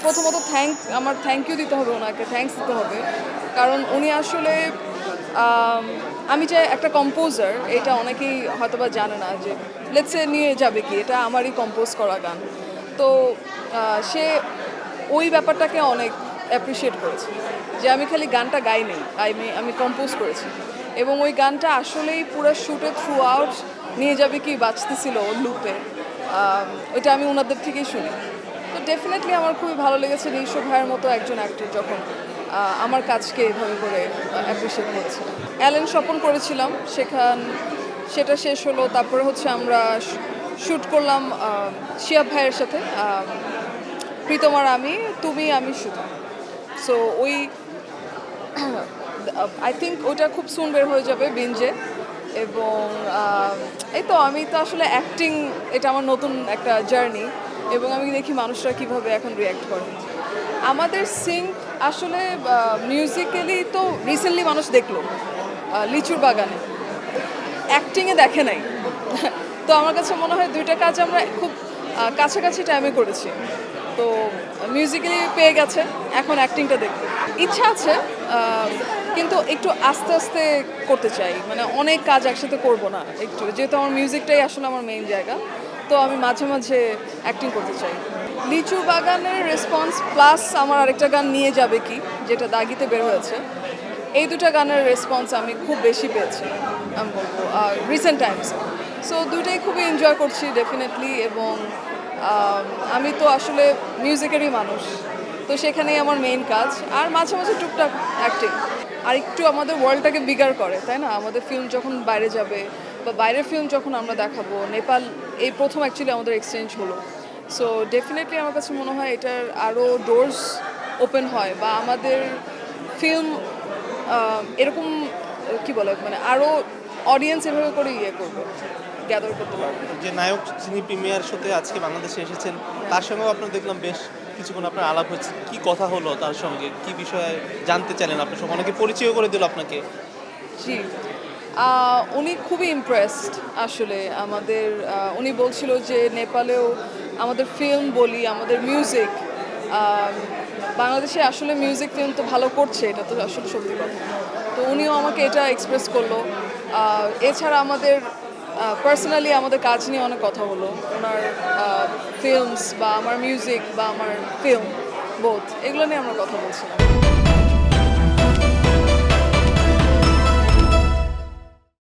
প্রথমত আমার thank you দিতে হবে ওনাকে, থ্যাঙ্কস দিতে হবে, কারণ উনি আসলে আমি যে একটা কম্পোজার এটা অনেকেই হয়তোবা জানে না, যে লেটসে নিয়ে যাবে কি এটা আমারই কম্পোজ করা গান, তো সে ওই ব্যাপারটাকে অনেক অ্যাপ্রিসিয়েট করেছে যে আমি খালি গানটা গাইনি, আমি কম্পোজ করেছি, এবং ওই গানটা আসলেই পুরো শ্যুটে থ্রু আউট নিয়ে যাবে কি বাজতেছিল লুপে, ওইটা আমি ওনাদের থেকেই শুনি। তো ডেফিনেটলি আমার খুবই ভালো লেগেছে নিশো ভাইয়ের মতো একজন অ্যাক্টর যখন আমার কাজকে এভাবে করে অ্যাপ্রিসিয়েট করেছে। অ্যালেন স্বপন করেছিলাম, সেটা শেষ হলো, তারপরে হচ্ছে আমরা শ্যুট করলাম শিয়াব ভাইয়ের সাথে, প্রীতম আর আমি শুধু। সো ওই আই থিঙ্ক ওইটা খুব সুন বের হয়ে যাবে বিঞ্জে, এবং এই তো আমি তো আসলে অ্যাক্টিং এটা আমার নতুন একটা জার্নি, এবং আমি দেখি মানুষরা কিভাবে এখন রিয়্যাক্ট করে। আমাদের সিঙ্ক আসলে মিউজিক্যালি তো রিসেন্টলি মানুষ দেখলো লিচুর বাগানে, অ্যাক্টিংয়ে দেখে নাই। তো আমার কাছে মনে হয় দুইটা কাজ আমরা খুব কাছাকাছি টাইমে করেছি, তো মিউজিক্যালি পেয়ে গেছে, এখন অ্যাক্টিংটা দেখতে ইচ্ছা আছে, কিন্তু একটু আস্তে আস্তে করতে চাই, মানে অনেক কাজ একসাথে করব না, একটু যেহেতু আমার মিউজিকটাই আসলে আমার মেইন জায়গা, তো আমি মাঝে মাঝে অ্যাক্টিং করতে চাই। লিচু বাগানের রেসপন্স প্লাস আমার আরেকটা গান নিয়ে যাবে কি, যেটা দাগিতে বের হয়েছে, এই দুটা গানের রেসপন্স আমি খুব বেশি পেয়েছি আমি বলবো রিসেন্ট টাইমস। সো দুইটাই খুবই এনজয় করছি ডেফিনেটলি, এবং আমি তো আসলে মিউজিকেরই মানুষ, তো সেখানেই আমার মেইন কাজ, আর মাঝে মাঝে টুকটাক অ্যাক্টিং, আর একটু আমাদের ওয়ার্ল্ডটাকে বিগার করে, তাই না? আমাদের ফিল্ম যখন বাইরে যাবে বা বাইরের ফিল্ম যখন আমরা দেখাবো, নেপাল এই প্রথম অ্যাকচুয়ালি আমাদের এক্সচেঞ্জ হলো, সো ডেফিনেটলি আমার কাছে মনে হয় এটার আরও ডোরস ওপেন হয়, বা আমাদের ফিল্ম এরকম কি বলে, মানে আরও অডিয়েন্স এভাবে করে করবে, গ্যাদার করতে পারবে। যে নায়ক যিনি প্রিমিয়ার শোতে আজকে বাংলাদেশে এসেছেন, তার সঙ্গেও আপনার দেখলাম বেশ কিছুক্ষণ আপনার আলাপ হচ্ছে, কি কথা হলো তার সঙ্গে, কি বিষয়ে জানতে চাইলেন আপনার সঙ্গে, অনেকে পরিচয় করে দিল আপনাকে? জি, উনি খুবই ইমপ্রেসড আসলে আমাদের, উনি বলছিল যে নেপালেও আমাদের ফিল্ম বলি, আমাদের মিউজিক, বাংলাদেশে আসলে মিউজিক ফিল্ম তো ভালো করছে, এটা তো আসলে সত্যি কথা। তো উনিও আমাকে এটা এক্সপ্রেস করলো, এছাড়া আমাদের পার্সোনালি আমাদের কাজ নিয়ে অনেক কথা হলো, ওনার ফিল্মস বা আমার মিউজিক বা আমার ফিল্ম বোথ, এগুলো নিয়ে আমরা কথা বলছিলাম।